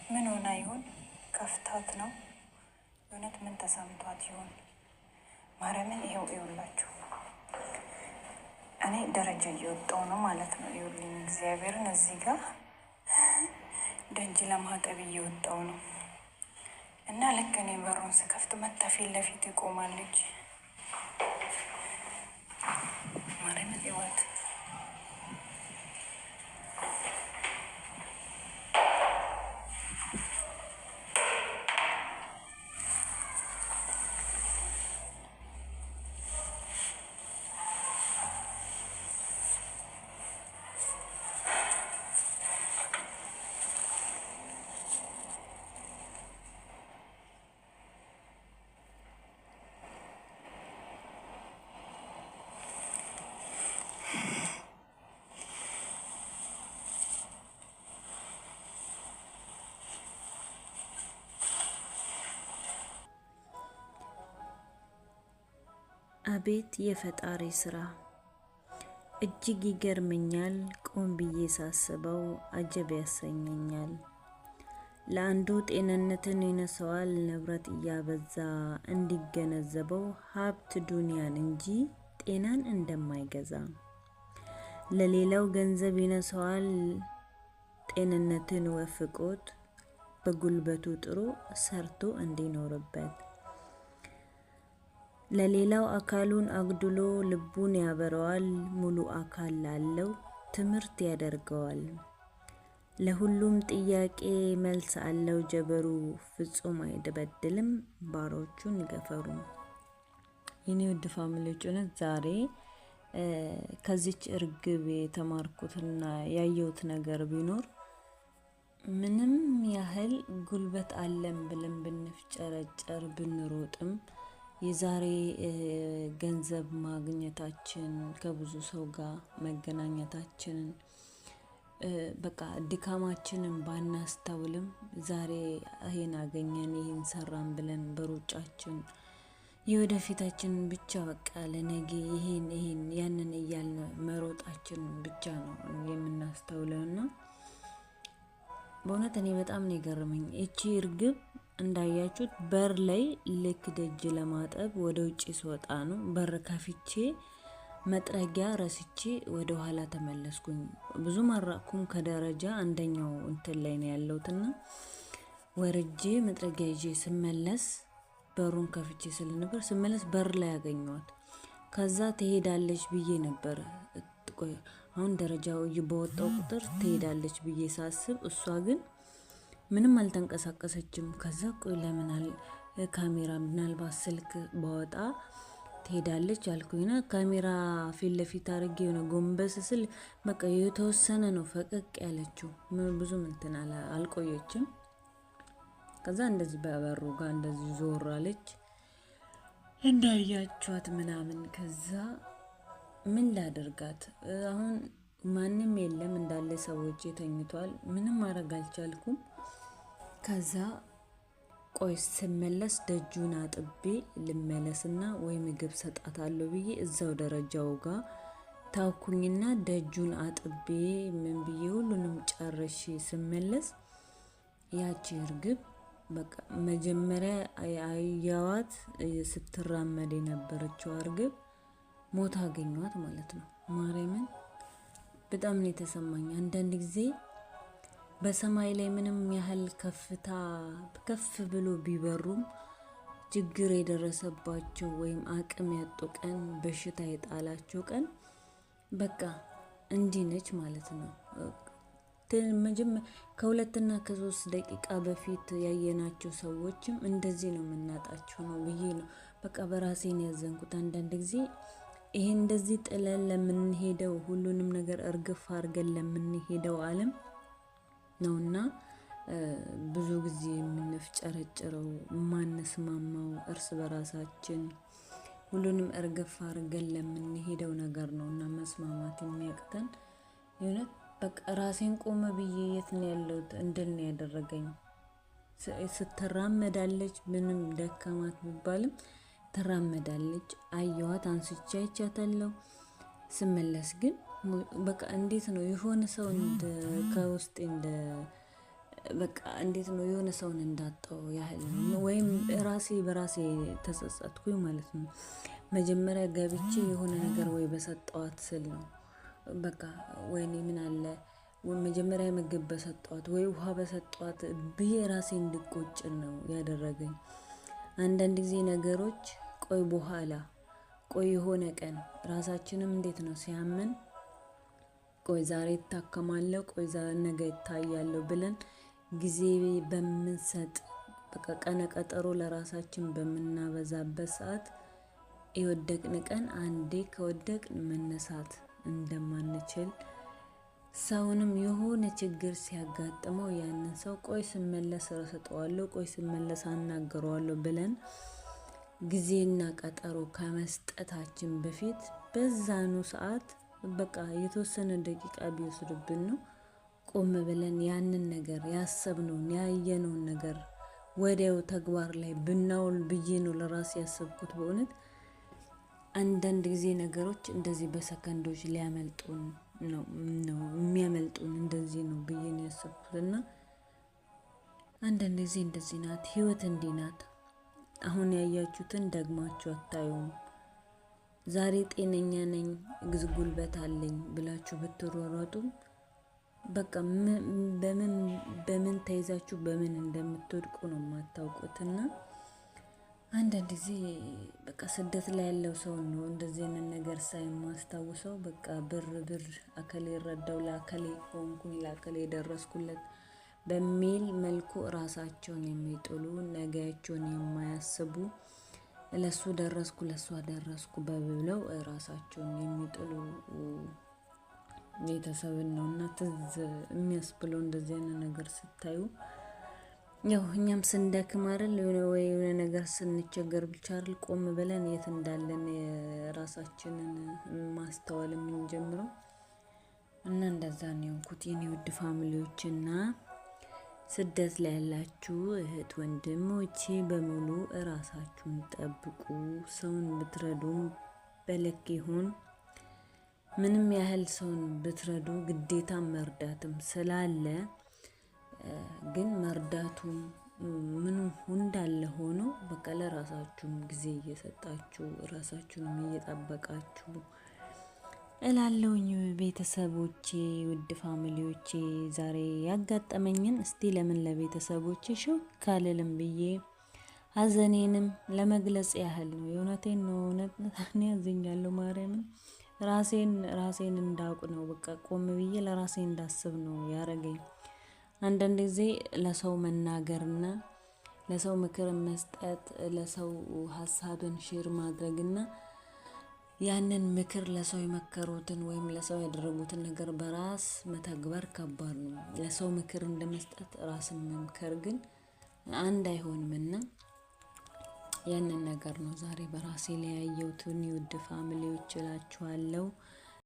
ምን ሆና ይሆን? ከፍታት ነው እውነት? ምን ተሰምቷት ይሆን? ማርያምን ይኸውላችሁ እኔ ደረጃ እየወጣው ነው ማለት ነው። ይኸውልኝ እግዚአብሔርን እዚህ ጋር ደጅ ለማጠብ እየወጣው ነው እና ልክ እኔ በሩን ስከፍት መታ ፊት ለፊት ይቆማለች። ማርያምን ይወት አቤት የፈጣሪ ስራ እጅግ ይገርመኛል። ቆም ብዬ ሳስበው አጀብ ያሰኘኛል። ለአንዱ ጤንነትን ይነሳዋል ንብረት እያበዛ እንዲገነዘበው ሀብት ዱንያን እንጂ ጤናን እንደማይገዛ፣ ለሌላው ገንዘብ ይነሳዋል ጤንነትን ወፍቆት በጉልበቱ ጥሮ ሰርቶ እንዲኖርበት፣ ለሌላው አካሉን አግድሎ ልቡን ያበረዋል ሙሉ አካል ላለው ትምህርት ያደርገዋል። ለሁሉም ጥያቄ መልስ አለው ጀበሩ ፍጹም አይደበድልም ባሮቹን ገፈሩ። የኔ ውድ ፋሚሊዎች እውነት ዛሬ ከዚች እርግብ የተማርኩትና ያየሁት ነገር ቢኖር ምንም ያህል ጉልበት አለን ብለን ብንፍጨረጨር ብንሮጥም የዛሬ ገንዘብ ማግኘታችን ከብዙ ሰው ጋር መገናኘታችን በቃ ድካማችንን ባናስተውልም ዛሬ ይሄን አገኘን ይሄን ሰራን ብለን በሩጫችን የወደፊታችን ብቻ በቃ ለነገ ይሄን ያንን እያልን መሮጣችን ብቻ ነው የምናስተውለውና በእውነት እኔ በጣም ነው የገረመኝ። እቺ እርግብ እንዳያችሁት በር ላይ ልክ ደጅ ለማጠብ ወደ ውጪ ስወጣ ነው በር ከፍቼ መጥረጊያ ረስቼ ወደ ኋላ ተመለስኩኝ። ብዙ ማራኩም ከደረጃ አንደኛው እንትን ላይ ነው ያለውትና ወርጄ መጥረጊያ ይዤ ስመለስ በሩን ከፍቼ ስለነበር ስመለስ በር ላይ ያገኘዋት። ከዛ ትሄዳለች ብዬ ነበር። አሁን ደረጃው በወጣው ቁጥር ትሄዳለች ብዬ ሳስብ እሷ ግን ምንም አልተንቀሳቀሰችም። ከዛ ቆይ ለምን ካሜራ ምናልባት ስልክ ባወጣ ትሄዳለች አልኩኝና ካሜራ ፊት ለፊት አድርጌ የሆነ ጎንበስ ስል በቃ የተወሰነ ነው ፈቀቅ ያለችው። ብዙም እንትን አልቆየችም። ከዛ እንደዚህ በበሩ ጋር እንደዚህ ዞር አለች እንዳያችኋት ምናምን። ከዛ ምን ላደርጋት አሁን ማንም የለም እንዳለ ሰዎች ተኝቷል። ምንም ማድረግ አልቻልኩም። ከዛ ቆይ ስመለስ ደጁን አጥቤ ልመለስና ወይ ምግብ ሰጣታለሁ ብዬ እዛው ደረጃው ጋር ታውኩኝና ደጁን አጥቤ ምን ብዬ ሁሉንም ጨርሼ ስመለስ ያቺ እርግብ በቃ መጀመሪያ አያዋት ስትራመድ የነበረችው እርግብ ሞታ አገኘኋት ማለት ነው። ማርያምን በጣም ነው የተሰማኝ። አንዳንድ ጊዜ በሰማይ ላይ ምንም ያህል ከፍታ ከፍ ብሎ ቢበሩም ችግር የደረሰባቸው ወይም አቅም ያጡ ቀን በሽታ የጣላቸው ቀን በቃ እንዲህ ነች ማለት ነው። ከሁለትና ከ3 ደቂቃ በፊት ያየናቸው ሰዎችም እንደዚህ ነው የምናጣቸው ነው ብዬ ነው በቃ በራሴን ያዘንኩት። አንዳንድ ጊዜ ይሄ እንደዚህ ጥለን ለምንሄደው ሁሉንም ነገር እርግፍ አድርገን ለምንሄደው ዓለም ነውና ብዙ ጊዜ የምንፍጨረጨረው ማንስማማው እርስ በራሳችን ሁሉንም እርግፍ አድርገን ለምንሄደው ነገር ነውና መስማማት የሚያቅተን የሆነ በቃ ራሴን ቆመ ብዬ የት ነው ያለሁት እንድል ነው ያደረገኝ። ስትራመዳለች ምንም ደከማት ቢባልም ትራመዳለች። አየኋት አንስቼ አይቻታለሁ። ስመለስ ግን በቃ እንዴት ነው የሆነ ሰው እንደ ከውስጥ እንደ በቃ እንዴት ነው የሆነ ሰውን እንዳጣው ያህል ወይም ራሴ በራሴ ተጸጸትኩኝ ማለት ነው። መጀመሪያ ገብቼ የሆነ ነገር ወይ በሰጠዋት ስል ነው በቃ ወይኔ ምን አለ መጀመሪያ ምግብ በሰጠዋት ወይ ውሃ በሰጠዋት ብዬ ራሴ እንድቆጭ ነው ያደረገኝ። አንዳንድ ጊዜ ነገሮች ቆይ በኋላ ቆይ የሆነ ቀን ራሳችንም እንዴት ነው ሲያመን ቆይ ዛሬ እታከማለሁ ቆይ ነገ እታያለሁ ብለን ጊዜ በምንሰጥ በቃ ቀነ ቀጠሮ ለራሳችን በምናበዛበት ሰዓት የወደቅን ቀን አንዴ ከወደቅን መነሳት እንደማንችል ሰውንም የሆነ ችግር ሲያጋጥመው ያንን ሰው ቆይ ስመለስ እረሳዋለሁ ቆይ ስመለስ አናግረዋለሁ ብለን ጊዜና ቀጠሮ ከመስጠታችን በፊት በዛኑ ሰዓት በቃ የተወሰነ ደቂቃ ቢወስድብን ነው ቆም ብለን ያንን ነገር ያሰብነውን ያየነውን ነገር ወዲያው ተግባር ላይ ብናውል ብዬ ነው ለራሴ ያሰብኩት። በእውነት አንዳንድ ጊዜ ነገሮች እንደዚህ በሰከንዶች ሊያመልጡን ነው የሚያመልጡን እንደዚህ ነው ብዬ ነው ያሰብኩት። እና አንዳንድ ጊዜ እንደዚህ ናት ህይወት፣ እንዲህ ናት። አሁን ያያችሁትን ደግማችሁ አታዩም። ዛሬ ጤነኛ ነኝ ጉልበት አለኝ ብላችሁ ብትሯሯጡ በቃ በምን ተይዛችሁ በምን እንደምትወድቁ ነው የማታውቁትና አንዳንድ ጊዜ በቃ ስደት ላይ ያለው ሰው ነው እንደዚህ አይነት ነገር ሳይማስታውሰው በቃ ብር አከሌ ረዳው ለአከሌ ሆንኩኝ ለአከሌ ደረስኩለት በሚል መልኩ ራሳቸውን የሚጥሉ ነገያቸውን የማያስቡ ለሱ ደረስኩ ለሷ ደረስኩ በብለው ራሳቸውን የሚጥሉ ቤተሰብን ነውና ትዝ የሚያስብለው እንደዚህ አይነት ነገር ስታዩ ያው እኛም ስንደክም አይደል የሆነ ነገር ስንቸገር ብቻ አይደል ቆም ብለን የት እንዳለን ራሳችንን ማስተዋል የምንጀምረው። እና እንደዛ ነው የሆንኩት የኔ ውድ ፋሚሊዎችና ስደት ላይ ያላችሁ እህት ወንድሞቼ በሙሉ ራሳችሁን ጠብቁ። ሰውን ብትረዱም በልክ ይሁን። ምንም ያህል ሰውን ብትረዱ ግዴታ መርዳትም ስላለ ግን መርዳቱም ምኑ እንዳለ ሆኖ በቃ ለራሳችሁም ጊዜ እየሰጣችሁ ራሳችሁንም እየጠበቃችሁ እላለሁኝ። ቤተሰቦቼ ውድ ፋሚሊዎቼ ዛሬ ያጋጠመኝን እስቲ ለምን ለቤተሰቦቼ ካልልም ብዬ ሀዘኔንም ለመግለጽ ያህል ነው። የእውነቴን ነው። እኔ ያዝኛለሁ ማርያምን ራሴን እንዳውቅ ነው በቃ ቆም ብዬ ለራሴ እንዳስብ ነው ያረገኝ። አንዳንድ ጊዜ ለሰው መናገርና ለሰው ምክር መስጠት ለሰው ሀሳብን ሼር ማድረግና ያንን ምክር ለሰው የመከሩትን ወይም ለሰው ያደረጉትን ነገር በራስ መተግበር ከባድ ነው። ለሰው ምክር እንደመስጠት ራስን መምከር ግን አንድ አይሆንምና ያንን ነገር ነው ዛሬ በራሴ ላይ ያየሁትን ውድ ፋሚሊዎች እላችኋለሁ።